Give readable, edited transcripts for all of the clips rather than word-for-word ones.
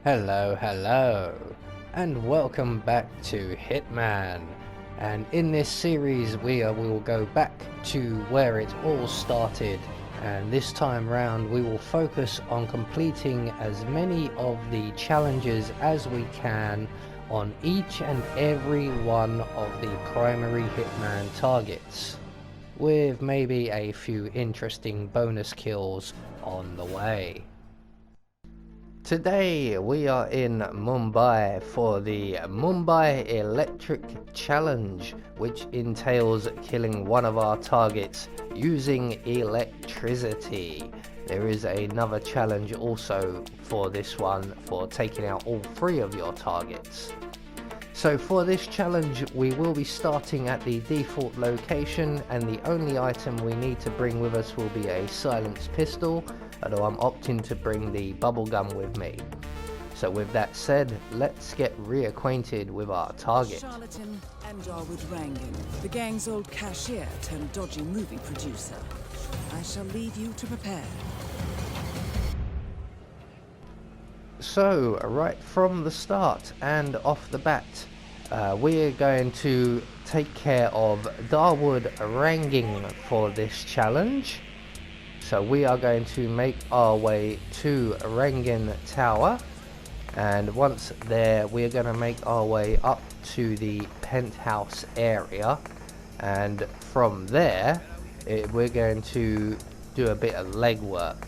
Hello, and welcome back to Hitman. And in this series we will go back to where it all started, and this time round we will focus on completing as many of the challenges as we can on each and every one of the primary Hitman targets, with maybe a few interesting bonus kills on the way. Today we are in Mumbai for the Mumbai Electric Challenge, which entails killing one of our targets using electricity. There is another challenge also for this one for taking out all three of your targets. So for this challenge we will be starting at the default location, and the only item we need to bring with us will be a silenced pistol, although I'm opting to bring the bubble gun with me. So with that said, let's get reacquainted with our target. Charlatan and Dawood Rangan, the gang's old cashier turned dodgy movie producer. I shall leave you to prepare. So right from the start and off the bat, we're going to take care of Dawood Rangan for this challenge. So we are going to make our way to Rangan Tower, and once there we're going to make our way up to the penthouse area, and from there we're going to do a bit of legwork.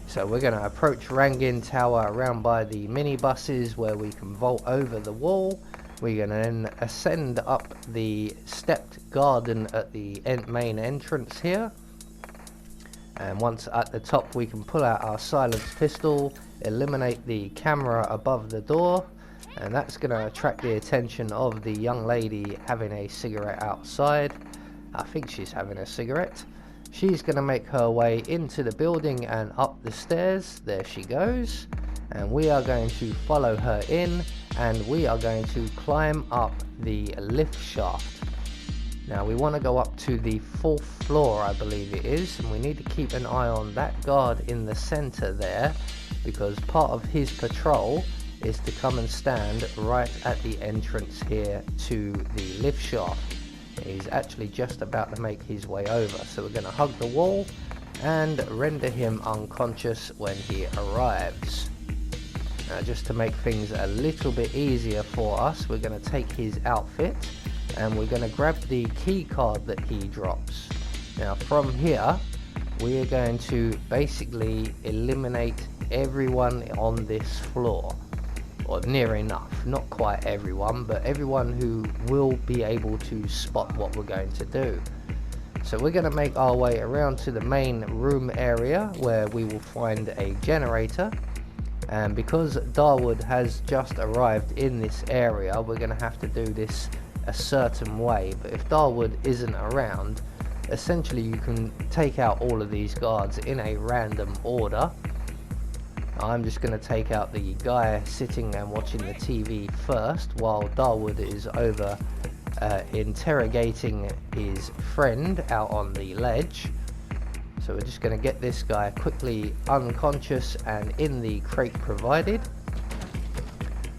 So we're going to approach Rangan Tower around by the minibuses where we can vault over the wall. We're going to then ascend up the stepped garden at the main entrance here. And once at the top we can pull out our silenced pistol, eliminate the camera above the door, and that's going to attract the attention of the young lady having a cigarette outside. I think she's having a cigarette. She's going to make her way into the building and up the stairs. There she goes. And we are going to follow her in, and we are going to climb up the lift shaft. Now we want to go up to the 4th floor, I believe it is, and we need to keep an eye on that guard in the center there, because part of his patrol is to come and stand right at the entrance here to the lift shaft. He's actually just about to make his way over, so we're going to hug the wall and render him unconscious when he arrives. Now, just to make things a little bit easier for us, we're going to take his outfit and we're going to grab the key card that he drops. Now from here we are going to basically eliminate everyone on this floor, or near enough, not quite everyone, but everyone who will be able to spot what we're going to do. So we're going to make our way around to the main room area where we will find a generator, and because Dawood has just arrived in this area we're going to have to do this a certain way. But if Dawood isn't around, essentially you can take out all of these guards in a random order. I'm just going to take out the guy sitting and watching the TV first, while Dawood is over interrogating his friend out on the ledge. So we're just going to get this guy quickly unconscious and in the crate provided,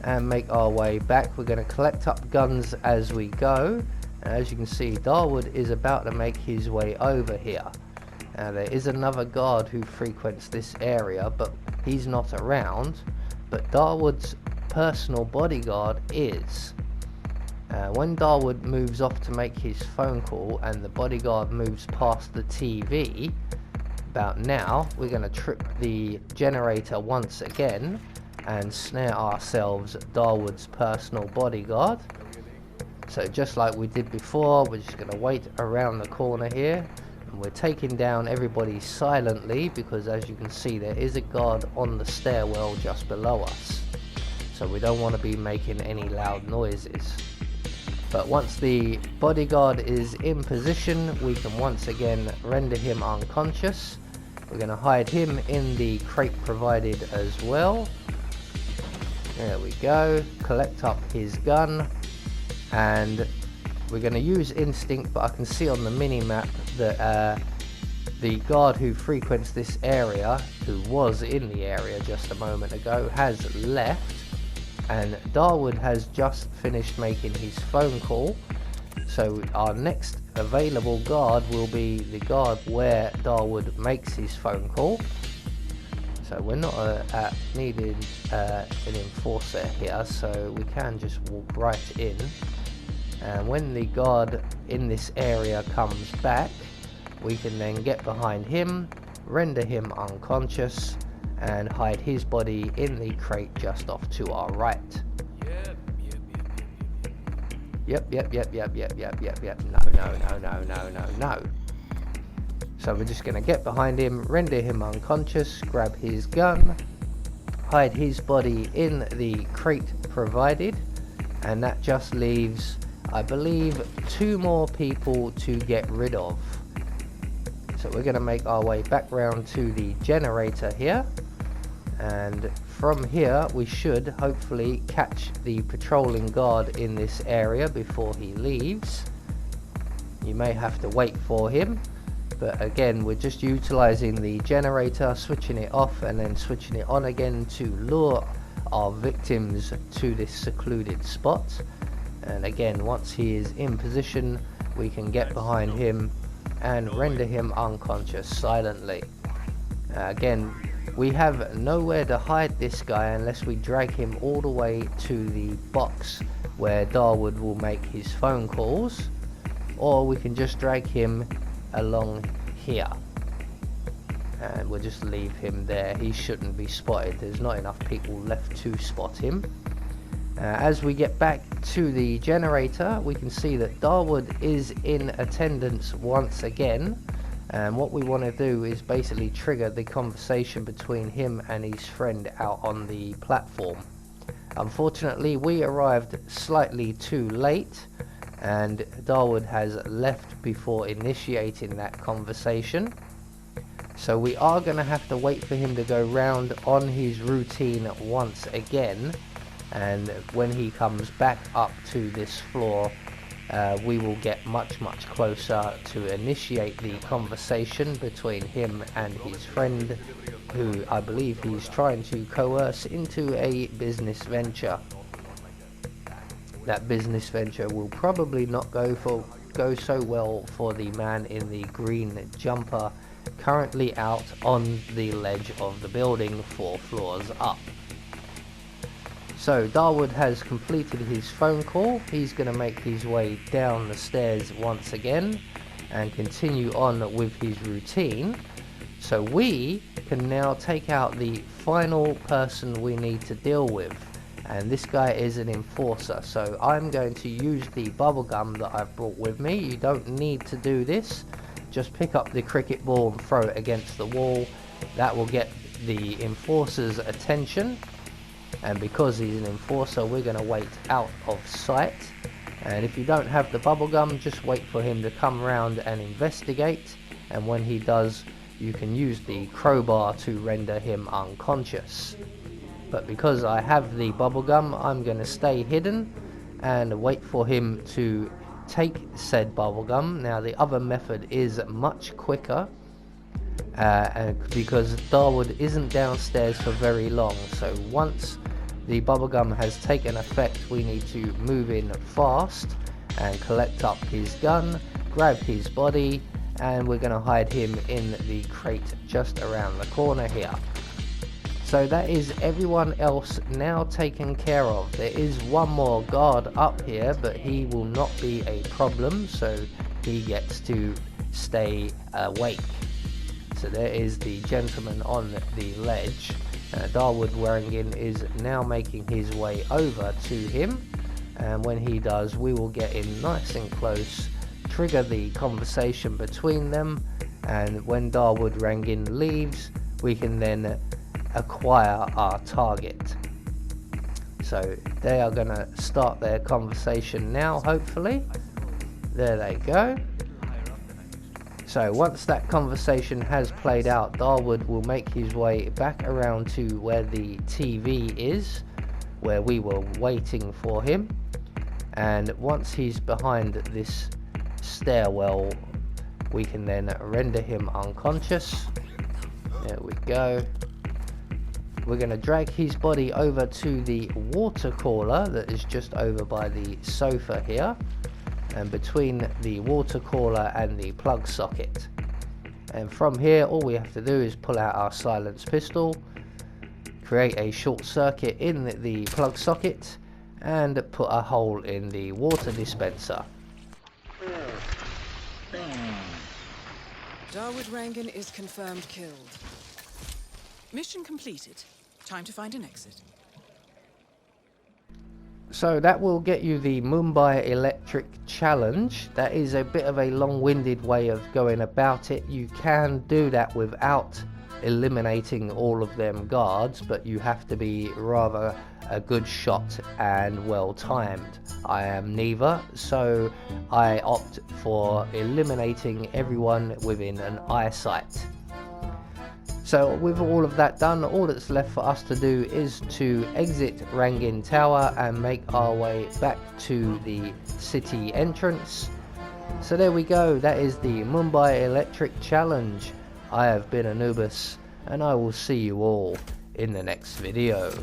and make our way back. We're going to collect up guns as we go, and as you can see Dawood is about to make his way over here. Now there is another guard who frequents this area, but he's not around, but Dawood's personal bodyguard is. When Dawood moves off to make his phone call and the bodyguard moves past the TV, about now we're going to trip the generator once again and snare ourselves Dawood's personal bodyguard. So just like we did before, we're just going to wait around the corner here, and we're taking down everybody silently, because as you can see there is a guard on the stairwell just below us, so we don't want to be making any loud noises. But once the bodyguard is in position we can once again render him unconscious. We're going to hide him in the crate provided as well. There we go. Collect up his gun, and we're going to use instinct, but I can see on the mini map that the guard who frequents this area, who was in the area just a moment ago, has left, and Dawood has just finished making his phone call. So our next available guard will be the guard where Dawood makes his phone call. So we're not needing an enforcer here, so we can just walk right in. And when the guard in this area comes back, we can then get behind him, render him unconscious, and hide his body in the crate just off to our right. Yep. No. So we're just going to get behind him, render him unconscious, grab his gun, hide his body in the crate provided, and that just leaves, I believe, 2 more people to get rid of. So we're going to make our way back round to the generator here, and from here we should hopefully catch the patrolling guard in this area before he leaves. You may have to wait for him, but again, we're just utilizing the generator, switching it off and then switching it on again to lure our victims to this secluded spot. And again, once he is in position, we can get behind him and render him unconscious silently. Again, we have nowhere to hide this guy unless we drag him all the way to the box where Dawood will make his phone calls, or we can just drag him along here and we'll just leave him there. He shouldn't be spotted. There's not enough people left to spot him. As we get back to the generator, we can see that Dawood is in attendance once again, and what we want to do is basically trigger the conversation between him and his friend out on the platform. Unfortunately, we arrived slightly too late, and Dawood has left before initiating that conversation. So we are going to have to wait for him to go round on his routine once again, and when he comes back up to this floor, we will get much closer to initiate the conversation between him and his friend, who I believe he's trying to coerce into a business venture. That business venture will probably not go so well for the man in the green jumper, currently out on the ledge of the building 4 floors up. So Dawood has completed his phone call. He's going to make his way down the stairs once again and continue on with his routine. So we can now take out the final person we need to deal with, and this guy is an enforcer. So I'm going to use the bubblegum that I've brought with me. You don't need to do this. Just pick up the cricket ball and throw it against the wall. That will get the enforcer's attention. And because he's an enforcer, we're going to wait out of sight. And if you don't have the bubblegum, just wait for him to come around and investigate. And when he does, you can use the crowbar to render him unconscious. But because I have the bubblegum, I'm going to stay hidden and wait for him to take said bubblegum. Now the other method is much quicker, because Dawood isn't downstairs for very long. So once the bubblegum has taken effect, we need to move in fast and collect up his gun, grab his body, and we're going to hide him in the crate just around the corner here. So that is everyone else now taken care of. There is one more guard up here, but he will not be a problem, so he gets to stay awake. So there is the gentleman on the ledge. Dawood Rangan is now making his way over to him, and when he does, we will get in nice and close, trigger the conversation between them, and when Dawood Rangan leaves, we can then acquire our target. So they are going to start their conversation now, hopefully. There they go. So once that conversation has played out, Dawood will make his way back around to where the TV is, where we were waiting for him. And once he's behind this stairwell we can then render him unconscious. There we go. We're going to drag his body over to the water cooler that is just over by the sofa here, and between the water cooler and the plug socket. And from here all we have to do is pull out our silenced pistol, create a short circuit in the plug socket, and put a hole in the water dispenser. Dawood Rangan is confirmed killed. Mission completed. Time to find an exit. So that will get you the Mumbai Electric Challenge. That is a bit of a long-winded way of going about it. You can do that without eliminating all of them guards, but you have to be rather a good shot and well timed. I am neither, so I opt for eliminating everyone within an eyesight. So with all of that done, all that's left for us to do is to exit Rangan Tower and make our way back to the city entrance. So there we go, that is the Mumbai Electric Challenge. I have been Anubis, and I will see you all in the next video.